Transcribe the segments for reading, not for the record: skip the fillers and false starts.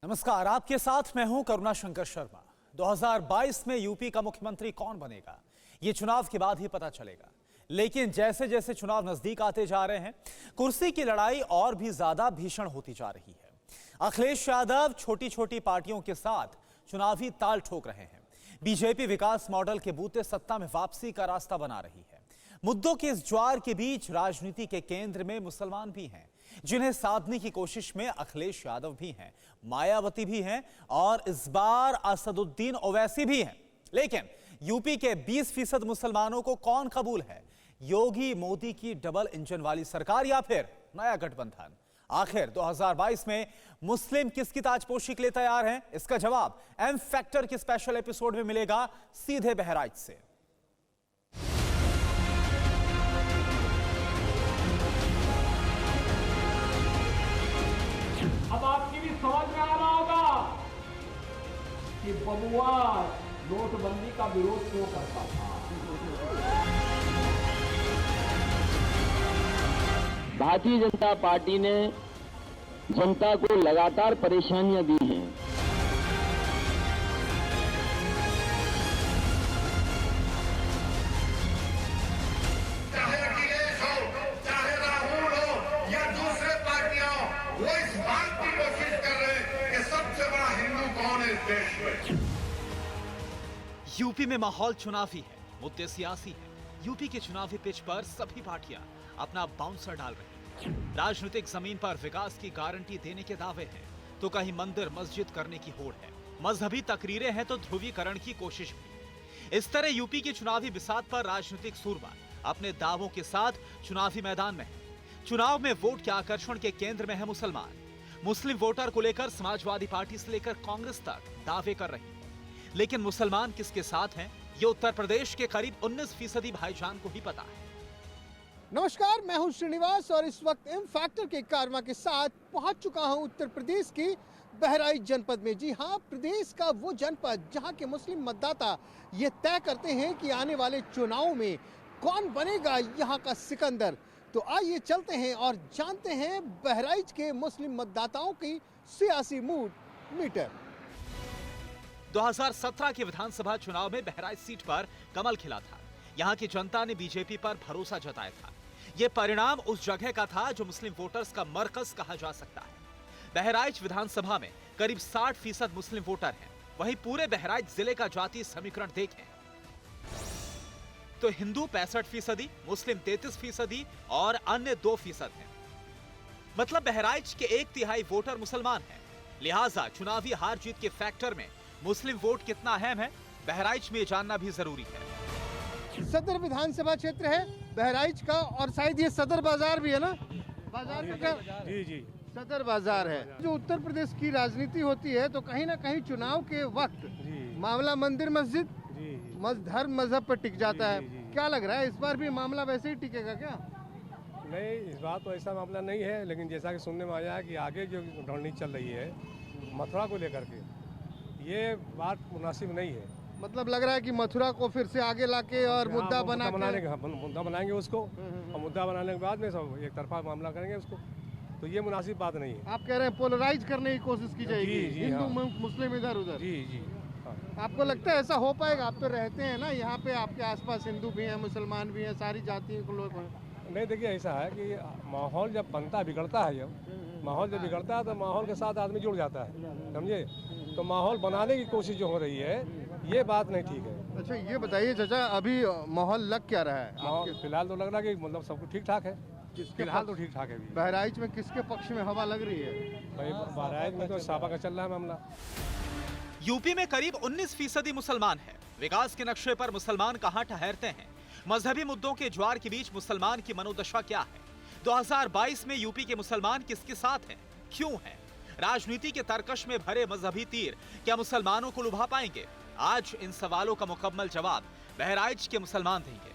नमस्कार, आपके साथ मैं हूं करुणा शंकर शर्मा। 2022 में यूपी का मुख्यमंत्री कौन बनेगा, ये चुनाव के बाद ही पता चलेगा। लेकिन जैसे जैसे चुनाव नजदीक आते जा रहे हैं, कुर्सी की लड़ाई और भी ज्यादा भीषण होती जा रही है। अखिलेश यादव छोटी छोटी पार्टियों के साथ चुनावी ताल ठोक रहे हैं। बीजेपी विकास मॉडल के बूते सत्ता में वापसी का रास्ता बना रही है। मुद्दों के इस ज्वार के बीच राजनीति के केंद्र में मुसलमान भी हैं, जिन्हें साधने की कोशिश में अखिलेश यादव भी हैं, मायावती भी हैं और इस बार असदुद्दीन ओवैसी भी हैं। लेकिन यूपी के 20% मुसलमानों को कौन कबूल है? योगी मोदी की डबल इंजन वाली सरकार या फिर नया गठबंधन? आखिर 2022 में मुस्लिम किसकी ताजपोशी के लिए तैयार हैं? इसका जवाब एम फैक्टर के स्पेशल एपिसोड में मिलेगा, सीधे बहराइच से। अब आपकी भी समझ में आ रहा होगा कि बबुआ नोटबंदी का विरोध क्यों करता था। भारतीय जनता पार्टी ने जनता को लगातार परेशानियां दी हैं। चाहे अखिलेश हो, चाहे राहुल हो या दूसरे पार्टियां हो, वो इस बात की कोशिश कर रहे हैं कि सबसे बड़ा हिंदू कौन है इस देश में। यूपी में माहौल चुनावी है, मुद्दे सियासी है। यूपी के चुनावी पिच पर सभी पार्टियां अपना बाउंसर डाल रही हैं। राजनीतिक जमीन पर विकास की गारंटी देने के दावे हैं, तो कहीं मंदिर मस्जिद करने की होड़ है। मजहबी तकरीरें हैं तो ध्रुवीकरण की कोशिश भी। इस तरह यूपी की चुनावी बिसात पर राजनीतिक सूरमा अपने दावों के साथ चुनावी मैदान में है। चुनाव में वोट के आकर्षण के केंद्र में है मुसलमान। मुस्लिम वोटर को लेकर समाजवादी पार्टी से लेकर कांग्रेस तक दावे कर रही है। लेकिन मुसलमान किसके साथ हैं, ये उत्तर प्रदेश के करीब 19% भाईजान को ही पता है। नमस्कार, मैं हूं श्रीनिवास और इस वक्त एम फैक्टर के कारवां के साथ पहुंच चुका हूं उत्तर प्रदेश की बहराइच जनपद में। जी हां, प्रदेश का वो जनपद जहां के मुस्लिम मतदाता ये तय करते हैं कि आने वाले चुनाव में कौन बनेगा यहां का सिकंदर। तो आइए चलते हैं और जानते हैं बहराइच के मुस्लिम मतदाताओं की सियासी मूड मीटर। 2017 के विधानसभा चुनाव में बहराइच सीट पर कमल खिला था। यहां की जनता ने बीजेपी पर भरोसा जताया था। यह परिणाम उस जगह का था जो मुस्लिम वोटर्स का मरकज कहा जा सकता है। बहराइच विधानसभा में करीब 60% मुस्लिम वोटर हैं। वहीं पूरे बहराइच जिले का जातीय समीकरण देखें तो हिंदू 65%, मुस्लिम 33% और अन्य 2% हैं। मतलब बहराइच के 1/3 वोटर मुसलमान हैं। लिहाजा चुनावी हार जीत के फैक्टर में मुस्लिम वोट कितना अहम है, बहराइच में जानना भी जरूरी है। सदर विधानसभा क्षेत्र है बहराइच का और शायद ये सदर बाजार भी है ना? बाजार का क्या? जी सदर बाजार है। जो उत्तर प्रदेश की राजनीति होती है तो कहीं ना कहीं चुनाव के वक्त मामला मंदिर मस्जिद धर्म मजहब पर टिक जाता है। क्या लग रहा है इस बार भी मामला वैसे ही टिकेगा क्या? नहीं, इस बार तो ऐसा मामला नहीं है, लेकिन जैसा कि सुनने में आया है कि आगे जो रणनीति चल रही है मथुरा को लेकर के, ये बात मुनासिब नहीं है। मतलब लग रहा है कि मथुरा को फिर से आगे लाके और मुद्दा मुद्दा बनाएंगे उसको और मुद्दा बनाने के बाद में सब एक तरफा मामला करेंगे उसको, तो ये मुनासिब बात नहीं है। आप कह रहे हैं पोलराइज करने की कोशिश की जाएगी, हिंदू मुस्लिम इधर उधर। जी आपको लगता है ऐसा हो पाएगा? आप तो रहते हैं ना यहाँ पे, आपके आसपास हिंदू भी हैं, मुसलमान भी हैं, सारी जातियों के लोग हैं। नहीं, देखिए ऐसा है कि माहौल जब बनता बिगड़ता है, जब माहौल जब बिगड़ता है तो माहौल के साथ आदमी जुड़ जाता है, समझे। तो माहौल बनाने की कोशिश जो हो रही है ये बात नहीं ठीक है। अच्छा ये बताइए चाचा, अभी माहौल लग क्या रहा है? माहौल फिलहाल तो लग रहा है कि मतलब सब कुछ ठीक ठाक है। फिलहाल तो ठीक ठाक है। बहराइच में किसके पक्ष में हवा लग रही है? भाई बहराइच में तो सापा का चल रहा है मामला। यूपी में करीब 19% मुसलमान हैं। विकास के नक्शे पर मुसलमान कहां ठहरते हैं? मजहबी मुद्दों के ज्वार के बीच मुसलमान की मनोदशा क्या है? 2022 में यूपी के मुसलमान किसके साथ हैं, क्यों हैं? राजनीति के तरकश में भरे मजहबी तीर क्या मुसलमानों को लुभा पाएंगे? आज इन सवालों का मुकम्मल जवाब बहराइच के मुसलमान देंगे।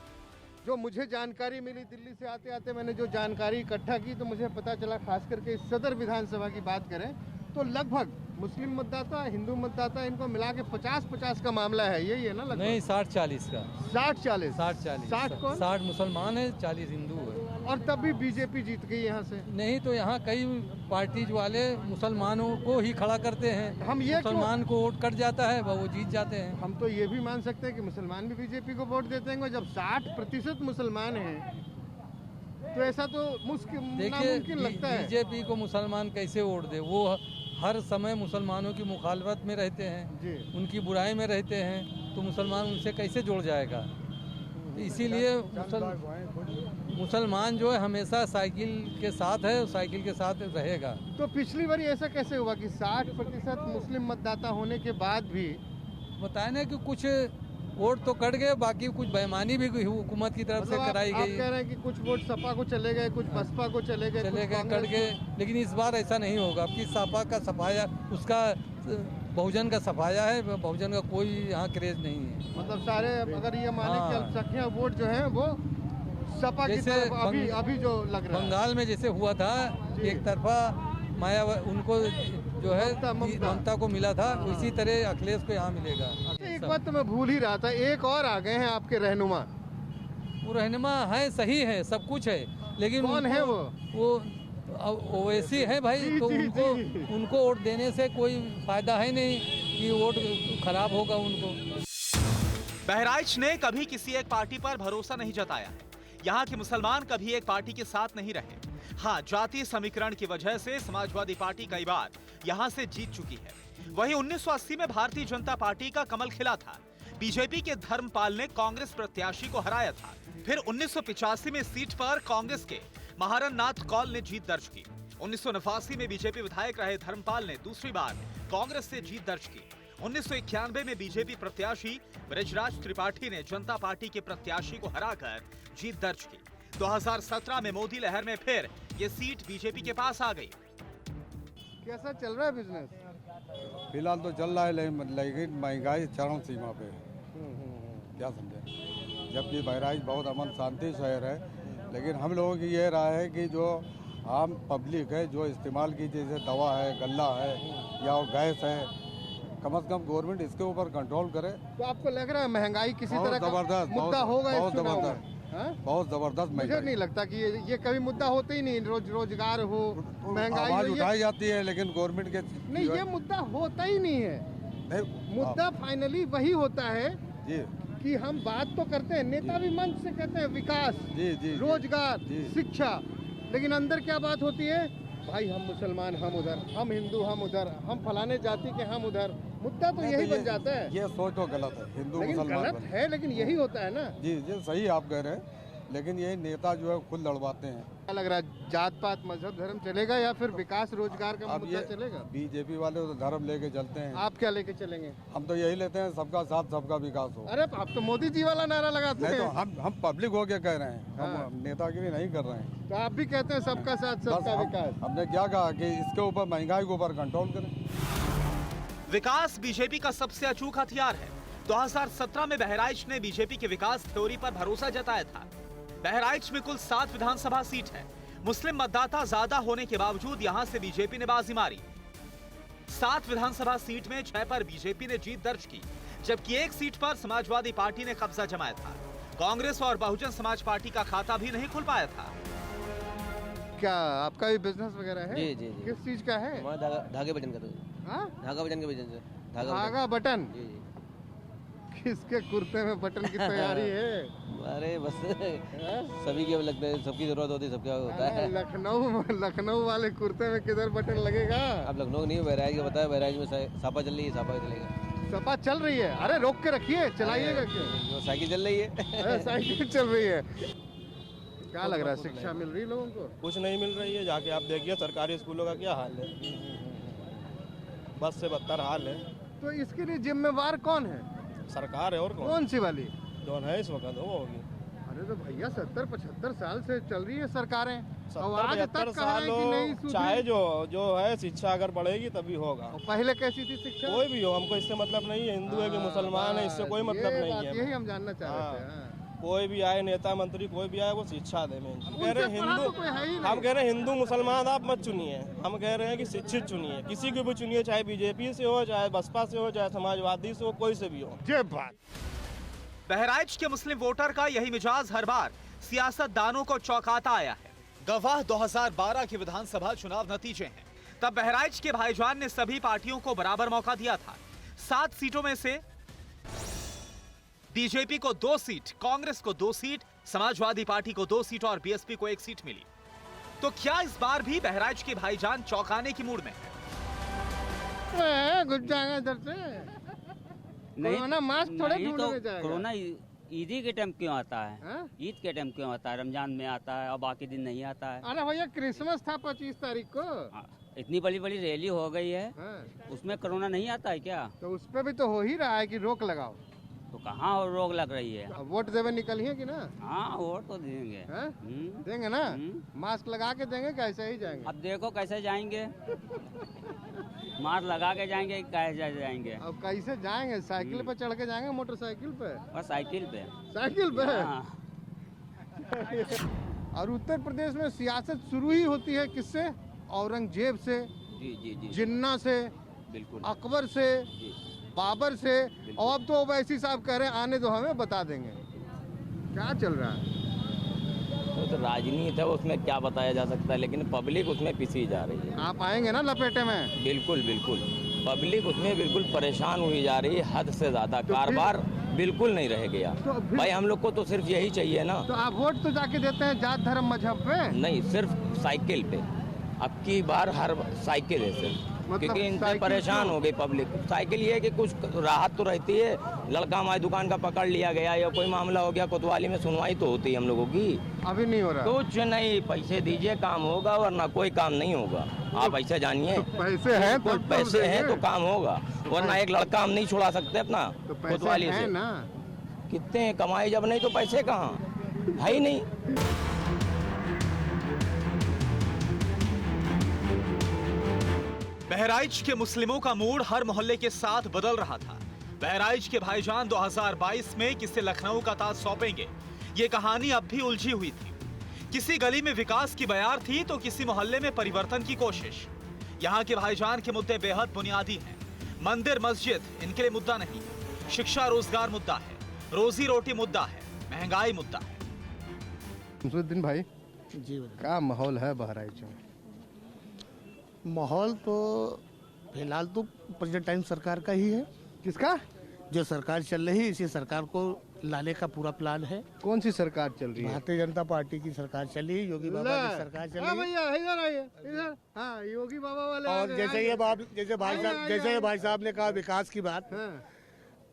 जो मुझे जानकारी मिली, दिल्ली से आते आते मैंने जो जानकारी इकट्ठा की तो मुझे पता चला, खास करके सदर विधानसभा की बात करें तो लगभग मुस्लिम मतदाता, हिंदू मतदाता, इनको मिला के 50-50 का मामला है। यही है ना? लगभग नहीं, 60-40 का। 60-40? 60-40। 60 कौन? 60 मुसलमान है, 40 हिंदू है। और तब भी बीजेपी जीत गई यहाँ से। नहीं तो यहाँ कई पार्टी वाले मुसलमानों को ही खड़ा करते हैं। हम ये मुसलमान को वोट कट जाता है वो जीत जाते हैं। हम तो ये भी मान सकते हैं कि मुसलमान भी बीजेपी को वोट देते हैं। जब 60% मुसलमान हैं तो ऐसा तो नामुमकिन लगता है। बीजेपी को मुसलमान कैसे वोट दे? वो हर समय मुसलमानों की मुखालफत में रहते हैं, उनकी बुराई में रहते हैं, तो मुसलमान उनसे कैसे जुड़ जाएगा? इसीलिए मुसलमान जो है हमेशा साइकिल के साथ है, साइकिल के साथ रहेगा। तो पिछली बार ऐसा कैसे हुआ कि 60% मुस्लिम मतदाता होने के बाद भी बताए ना कि कुछ वोट तो कट गए, बाकी कुछ बेईमानी भी हुकूमत की तरफ से कराई गई। आप कह रहे हैं कि कुछ वोट सपा को चले गए, कुछ बसपा को चले गए, कट गए, लेकिन इस बार ऐसा नहीं होगा कि सपा का सफाया, उसका बहुजन का सफाया है, बहुजन का कोई यहाँ क्रेज नहीं है। मतलब सारे अगर ये माने कि अल्पसंख्यक वोट जो है वो सपा की तरफ अभी जो लग रहा है। बंगाल में जैसे हुआ था एक तरफा माया उनको जो है ममता को मिला था, इसी तरह अखिलेश को यहाँ मिलेगा। एक बात तो मैं भूल ही रहा था, एक और आ गए हैं आपके रहनुमा। वो रहनुमा है, सही है, सब कुछ है, लेकिन कौन है वो ओवैसी है भाई। तो उनको वोट देने से कोई फायदा है नहीं कि वोट खराब होगा उनको। बहराइच ने कभी किसी एक पार्टी पर भरोसा नहीं जताया। यहाँ के मुसलमान कभी एक पार्टी के साथ नहीं रहे। हाँ, जातीय समीकरण की वजह से समाजवादी पार्टी कई बार यहाँ से जीत चुकी है। वहीं 1980 में भारतीय जनता पार्टी का कमल खिला था। बीजेपी के धर्मपाल ने कांग्रेस प्रत्याशी को हराया था। फिर 1985 में सीट पर कांग्रेस के महारन नाथ कौल ने जीत दर्ज की। 1989 में बीजेपी विधायक रहे धर्मपाल ने दूसरी बार कांग्रेस से जीत दर्ज की। 1991 में बीजेपी प्रत्याशी ब्रजराज त्रिपाठी ने जनता पार्टी के प्रत्याशी को हराकर जीत दर्ज की। 2017 में मोदी लहर में फिर ये सीट बीजेपी के पास आ गई। कैसा चल रहा है बिजनेस? फिलहाल तो चल रहा है, लेकिन महंगाई चरम सीमा पे है। क्या समझे? जबकि बहराइच बहुत अमन शांति शहर है, लेकिन हम लोगों की ये राय है कि जो आम पब्लिक है जो इस्तेमाल की, जैसे दवा है, गल्ला है या गैस है, कम से कम गवर्नमेंट इसके ऊपर कंट्रोल करे। तो आपको लग रहा है महंगाई किसी तरह का मुद्दा होगा? बहुत जबरदस्त, बहुत जबरदस्त। मुझे नहीं लगता कि ये कभी मुद्दा होता ही नहीं। रोजगार हो, महंगाई आवाज उठाई जाती है, लेकिन गवर्नमेंट के नहीं, ये मुद्दा होता ही नहीं है। मुद्दा फाइनली वही होता है जी कि हम बात तो करते हैं, नेता भी मंच से कहते हैं विकास, रोजगार, शिक्षा, लेकिन अंदर क्या बात होती है? भाई हम मुसलमान हम उधर, हम हिंदू हम उधर, हम फलाने जाति के हम उधर। मुद्दा तो यही बन जाता है। ये सोच तो गलत है, हिंदू मुसलमान गलत है, लेकिन यही होता है ना। जी सही आप कह रहे हैं, लेकिन ये नेता जो है खुद लड़वाते हैं। क्या लग रहा है, जात पात मजहब धर्म चलेगा या फिर विकास रोजगार का मुद्दा चलेगा? बीजेपी वाले तो धर्म लेके चलते हैं। आप क्या लेके चलेंगे? हम तो यही लेते हैं, सबका साथ सबका विकास हो। अरे आप तो मोदी जी वाला नारा लगाते हैं। तो हम पब्लिक होके कह रहे हैं, हम नेतागिरी नहीं कर रहे हैं। तो आप भी कहते हैं सबका साथ सबका विकास। हमने क्या कहा कि इसके ऊपर, महंगाई के ऊपर कंट्रोल करें। विकास बीजेपी का सबसे अचूक हथियार है। 2017 में बहराइच ने बीजेपी के विकास थ्योरी पर भरोसा जताया था। बहराइच में कुल 7 विधानसभा सीट है। मुस्लिम मतदाता ज्यादा होने के बावजूद यहां से बीजेपी ने बाजी मारी। 7 विधानसभा सीट में 6 पर बीजेपी ने जीत दर्ज की, जबकि 1 सीट पर समाजवादी पार्टी ने कब्जा जमाया था। कांग्रेस और बहुजन समाज पार्टी का खाता भी नहीं खुल पाया था। क्या आपका भी बिजनेस वगैरह है? जी। किस चीज का है? धागे बटन का तो धागा बटन के बिजनेस है। धागा बटन? जी। किसके कुर्ते में बटन की तैयारी है? अरे बस सभी के लगते हैं, सबकी जरूरत होती है, सबका होता है। लखनऊ वाले कुर्ते में किधर बटन लगेगा? अब लखनऊ नहीं, बहराइच का बताया। बहराइच में सापा चल रही है, सापा चलेगा। सपा चल रही है? अरे रोक के रखिए, चलाइएगा क्यों? साइकिल चल रही है। साइकिल चल रही है। क्या लग रहा है, शिक्षा मिल रही है लोगों को? कुछ नहीं मिल रही है। जाके आप देखिए सरकारी स्कूलों का क्या हाल है, बस से बदतर हाल है। तो इसके लिए जिम्मेवार कौन है? सरकार है। और कौन सी वाली? कौन है इस वक्त? वो होगी। अरे तो भैया 70-75 साल से चल रही है सरकारें, 70-75 साल हो, चाहे जो है शिक्षा अगर बढ़ेगी तभी होगा। पहले कैसी थी शिक्षा? कोई भी हो, हमको इससे मतलब नहीं है, हिंदू है कि मुसलमान है, इससे कोई मतलब नहीं है। यही हम जानना चाह रहे थे। कोई भी आए, नेता मंत्री कोई भी आए, वो शिक्षा दे। हम कह रहे हैं हिंदू मुसलमान आप मत चुनिए, हम कह रहे हैं कि शिक्षित चुनिए। किसी को भी चुनिए, चाहे बीजेपी से हो, चाहे बसपा से हो, चाहे समाजवादी से हो, कोई से भी हो। जय भारत। बहराइच के मुस्लिम वोटर का यही मिजाज हर बार सियासतदानों को चौंकाता आया है। गवाह 2012 के विधानसभा चुनाव नतीजे हैं। तब बहराइच के भाईजान ने सभी पार्टियों को बराबर मौका दिया था। 7 सीटों में से बीजेपी को 2 सीट, कांग्रेस को 2 सीट, समाजवादी पार्टी को 2 सीट और बीएसपी को 1 सीट मिली। तो क्या इस बार भी बहराइच के भाईजान चौंकाने की मूड में है? घुस जाएगा इधर से। कोरोना मास्क थोड़े ढूंढने जाएगा। कोरोना ईद के टाइम क्यों आता है? ईद के टाइम क्यों आता है? रमजान में आता है और बाकी दिन नहीं आता है। अरे भैया क्रिसमस था 25 तारीख को। इतनी बड़ी बड़ी रैली हो गई है, उसमें कोरोना नहीं आता है क्या? तो उस पे भी तो हो ही रहा है कि रोक लगाओ। तो कहाँ रोक लग रही है? अब वोट देवे निकलिए कि ना? हाँ वोट तो देंगे। देंगे ना? मास्क लगा के देंगे कैसे ही जाएंगे? अब देखो कैसे जाएंगे। मास्क लगा के जाएंगे कैसे जाएंगे? अब कैसे जाएंगे? साइकिल पे चढ़ के जाएंगे, मोटरसाइकिल पे? और साइकिल पे। साइकिल पे? और उत्तर प्रदेश में सियासत शुरू ही होती है किससे? औरंगजेब से, जी जिन्ना से, बिल्कुल, अकबर से, बाबर से। और अब तो ओवैसी साहब कह रहे हैं आने दो, हमें बता देंगे। क्या चल रहा है? तो राजनीति है, उसमें क्या बताया जा सकता है, लेकिन पब्लिक उसमें पिसी जा रही है। आप आएंगे ना लपेटे में? बिल्कुल बिल्कुल, पब्लिक उसमें बिल्कुल परेशान हुई जा रही है, हद से ज्यादा। कारोबार बिल्कुल नहीं रह गया। भाई हम लोग को तो सिर्फ यही चाहिए ना। तो आप वोट तो जाके देते हैं जात धर्म मजहब पे? नहीं, सिर्फ साइकिल पे। अब की बार हर साइकिल है सिर्फ, क्योंकि इनसे परेशान हो गई पब्लिक। साइकिल ये है कि कुछ राहत तो रहती है। लड़का हमारी दुकान का पकड़ लिया गया या कोई मामला हो गया, कोतवाली में सुनवाई तो होती है हम लोगों की। अभी नहीं हो रहा कुछ नहीं, पैसे दीजिए काम होगा, वरना कोई काम नहीं होगा। आप ऐसा जानिए, पैसे हैं तो पैसे हैं तो काम होगा, वरना एक लड़का हम नहीं छुड़ा सकते अपना कोतवाली से ना। कितने कमाई जब नहीं तो पैसे कहाँ? है ही नहीं। बहराइच के मुस्लिमों का मूड हर मोहल्ले के साथ बदल रहा था। बहराइच के भाईजान 2022 में किसे लखनऊ का ताज सौंपेंगे, ये कहानी अब भी उलझी हुई थी। किसी गली में विकास की बयार थी तो किसी मोहल्ले में परिवर्तन की कोशिश। यहाँ के भाईजान के मुद्दे बेहद बुनियादी हैं। मंदिर मस्जिद इनके लिए मुद्दा नहीं, शिक्षा रोजगार मुद्दा है, रोजी रोटी मुद्दा है, महंगाई मुद्दा है। मुसरुद्दीन भाई जी, क्या माहौल है बहराइच में? माहौल तो फिलहाल तो प्रेजेंट टाइम सरकार का ही है। किसका? जो सरकार चल रही है, इसी सरकार को लाने का पूरा प्लान है। कौन सी सरकार चल रही है? भारतीय जनता पार्टी की सरकार चली है, योगी बाबा की सरकार चली है। भैया इधर आइए, इधर। हाँ, योगी बाबा वाले। और जैसे भाई साहब ने कहा विकास की बात,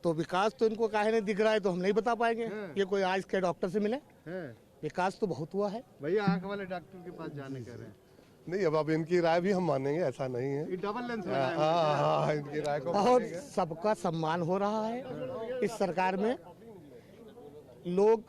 तो विकास तो इनको काहे नहीं दिख रहा है तो हम नहीं बता पाएंगे। ये कोई आज के डॉक्टर से मिले? विकास तो बहुत हुआ है। भैया आंख वाले डॉक्टर के पास जाने कह रहे हैं। नहीं, अब इनकी राय भी हम मानेंगे, ऐसा नहीं है। डबल लेंस हाँ, इनकी राय को और सबका सम्मान हो रहा है इस सरकार में। लोग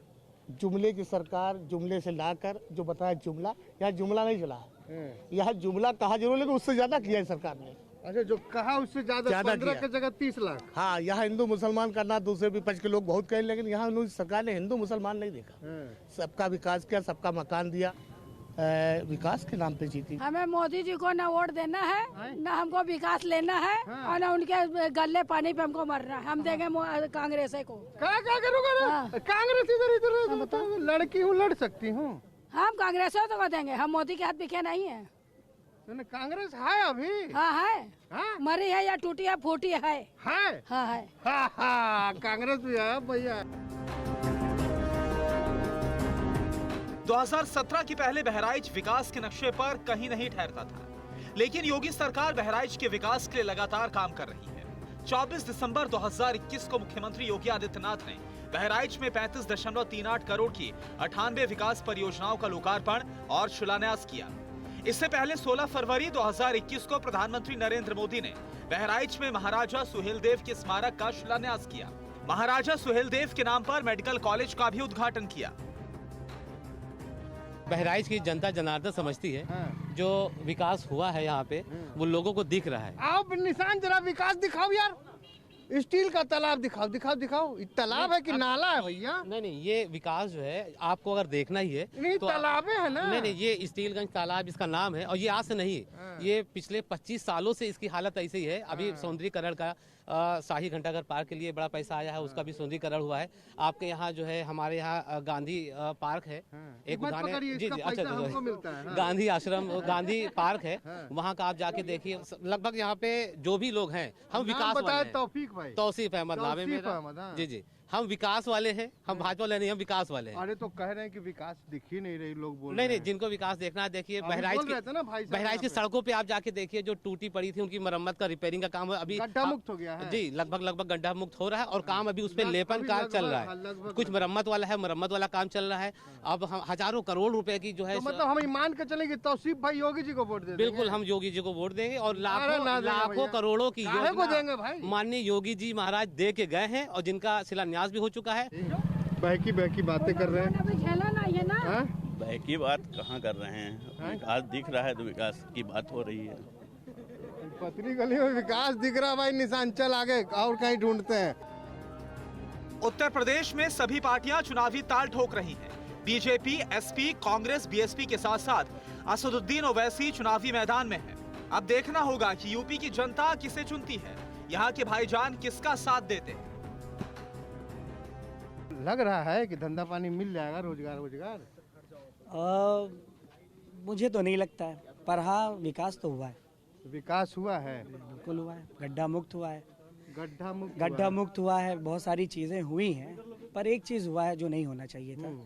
जुमले की सरकार, जुमले से लाकर जो बताया जुमला, यहाँ जुमला नहीं चला है। यहाँ जुमला कहा जरूर, लेकिन उससे ज्यादा किया है सरकार ने। अच्छा, जो कहा उससे ज्यादा 15 की जगह 30 लाख। हाँ, यहाँ हिंदू मुसलमान करना दूसरे विपक्ष के लोग बहुत कहें, लेकिन यहाँ सरकार ने हिंदू मुसलमान नहीं देखा। सबका विकास किया, सबका मकान दिया, विकास के नाम पे जीती। हमें मोदी जी को ना वोट देना है, ना हमको विकास लेना है, और ना उनके गले पानी पे हमको मरना है। हम देंगे कांग्रेस को। क्या करूँगा? कांग्रेस इधर लड़की हूँ, लड़ सकती हूँ। हम कांग्रेस को देंगे, हम मोदी के हाथ पीछे नहीं है। कांग्रेस है अभी? हाँ है। मरी है या टूटी है फूटी है? हाँ है। कांग्रेस भी है भैया। 2017 के पहले बहराइच विकास के नक्शे पर कहीं नहीं ठहरता था, लेकिन योगी सरकार बहराइच के विकास के लिए लगातार काम कर रही है। 24 दिसंबर 2021 को मुख्यमंत्री योगी आदित्यनाथ ने बहराइच में 35.38 करोड़ की 98 विकास परियोजनाओं का लोकार्पण और शिलान्यास किया। इससे पहले 16 फरवरी 2021 को प्रधानमंत्री नरेंद्र मोदी ने बहराइच में महाराजा सुहेलदेव के स्मारक का शिलान्यास किया। महाराजा सुहेलदेव के नाम पर मेडिकल कॉलेज का भी उद्घाटन किया। बहराइच की जनता जनार्दन समझती है। जो विकास हुआ है यहाँ पे वो लोगों को दिख रहा है। आप निशान जरा विकास दिखाओ यार। स्टील का तालाब दिखाओ दिखाओ दिखाओ। ये तालाब है कि नाला है भैया? नहीं, ये विकास जो है आपको अगर देखना ही है नहीं तो तालाबे है ना। नहीं, ये स्टीलगंज तालाब इसका नाम है और ये आज से नहीं, ये पिछले 25 सालों से इसकी हालत ऐसी ही है। अभी सौंदर्यीकरण का शाही घंटाघर पार्क के लिए बड़ा पैसा आया है, उसका भी सौंदर्यीकरण हुआ है। आपके यहाँ जो है हमारे यहाँ गांधी पार्क है, एक उदाहरण जी अच्छा गांधी आश्रम गांधी पार्क है, वहाँ का आप जाके देखिए। लगभग यहाँ पे जो भी लोग हैं हम विकास वाले हैं। तौसीफ अहमद नाम है मेरा। जी हम विकास वाले हैं, हम भाजपा वाले नहीं, हम विकास वाले हैं। अरे तो कह रहे हैं कि विकास दिख ही नहीं रही, लोग बोल नहीं, जिनको विकास देखना है देखिए बहराइच की सड़कों पे आप जाके देखिए, जो टूटी पड़ी थी उनकी मरम्मत का रिपेयरिंग का काम अभी गड्ढा मुक्त हो गया है। जी लगभग गड्ढा मुक्त हो रहा है और काम अभी उस पर लेपन कार्य चल रहा है। कुछ मरम्मत वाला है, मरम्मत वाला काम चल रहा है। अब हम हजारों करोड़ रुपए की जो है मतलब हम मान के चलेंगे तौसीफ भाई योगी जी को वोट देंगे। बिल्कुल हम योगी जी को वोट देंगे और लाखों करोड़ों की योजना माननीय योगी जी महाराज दे के गए हैं और जिनका शिलान्यास भी हो चुका है। बहकी बातें कर रहे हैं। बहकी बात कहाँ कर रहे हैं, विकास दिख रहा है तो विकास की बात हो रही है। पतली गली में विकास दिख रहा भाई, निशान चल आगे और कहीं ढूंढते हैं। उत्तर प्रदेश में सभी पार्टियां चुनावी ताल ठोक रही हैं। बीजेपी, एसपी, कांग्रेस, बीएसपी के साथ साथ असदुद्दीन ओवैसी चुनावी मैदान में है। अब देखना होगा कि यूपी की जनता किसे चुनती है, यहाँ के भाईजान किसका साथ देते हैं। लग रहा है कि धंधा पानी मिल जाएगा, रोजगार मुझे तो नहीं लगता है, पर हाँ विकास तो हुआ है। विकास हुआ है, बिल्कुल हुआ है। गड्ढा मुक्त हुआ है, गड्ढा मुक्त हुआ है। बहुत सारी चीजें हुई हैं, पर एक चीज हुआ है जो नहीं होना चाहिए था।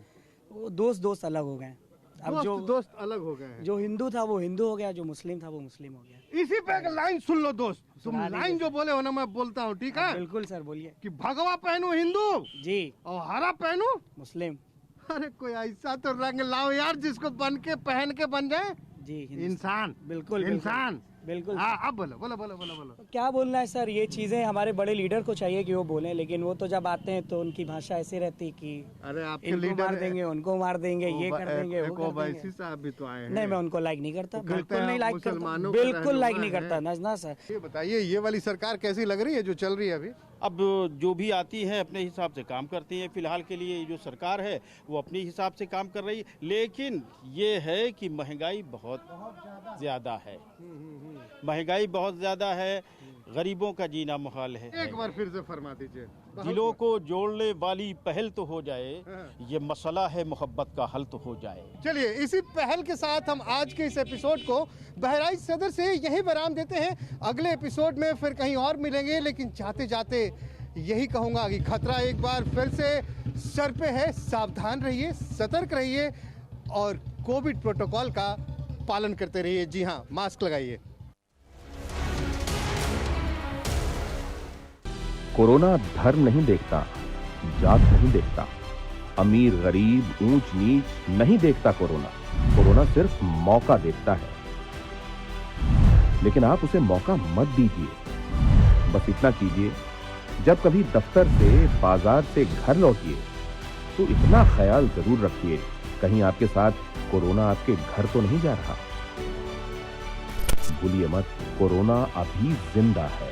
वो दोस्त अलग हो गए। अब जो दोस्त अलग हो गए हैं। जो हिंदू था वो हिंदू हो गया, जो मुस्लिम था वो मुस्लिम हो गया। इसी पे एक लाइन सुन लो दोस्त, तुम लाइन जो बोले हो ना मैं बोलता हूँ, ठीक है? बिल्कुल सर बोलिए। कि भगवा पहनू हिंदू जी और हरा पहनू मुस्लिम। अरे कोई ऐसा तो रंग लाओ यार जिसको बन के पहन के बन जाए जी इंसान। बिल्कुल इंसान बिल्कुल। अब बोलो। क्या बोलना है सर, ये चीजें हमारे बड़े लीडर को चाहिए कि वो बोलें, लेकिन वो तो जब आते हैं तो उनकी भाषा ऐसी रहती कि अरे आपके इनको लीडर मार देंगे, उनको मार देंगे, ये कर देंगे, वो कर देंगे। ओवैसी साहब भी तो आए हैं। नहीं, मैं उनको लाइक नहीं करता, बिल्कुल नहीं लाइक करता, बिल्कुल लाइक नहीं करता ना सर। ये बताइए, ये वाली सरकार कैसी लग रही है जो चल रही है अभी? अब जो भी आती है अपने हिसाब से काम करती है। फिलहाल के लिए जो सरकार है वो अपने हिसाब से काम कर रही है, लेकिन ये है कि महंगाई बहुत ज़्यादा है। महंगाई बहुत ज़्यादा है, गरीबों का जीना मुहाल है। एक बार फिर से फरमा दीजिए। दिलों को जोड़ने वाली पहल तो हो जाए, ये मसला है मोहब्बत का हल तो हो जाए। चलिए इसी पहल के साथ हम आज के इस एपिसोड को बहराइच सदर से यही विराम देते हैं। अगले एपिसोड में फिर कहीं और मिलेंगे, लेकिन जाते जाते यही कहूँगा कि खतरा एक बार फिर से सर पे है। सावधान रहिए, सतर्क रहिए और कोविड प्रोटोकॉल का पालन करते रहिए। जी हाँ, मास्क लगाइए। कोरोना धर्म नहीं देखता, जात नहीं देखता, अमीर गरीब ऊंच नीच नहीं देखता। कोरोना सिर्फ मौका देखता है, लेकिन आप उसे मौका मत दीजिए। बस इतना कीजिए, जब कभी दफ्तर से बाजार से घर लौटिए तो इतना ख्याल जरूर रखिए कहीं आपके साथ कोरोना आपके घर तो नहीं जा रहा। भूलिए मत, कोरोना अभी जिंदा है।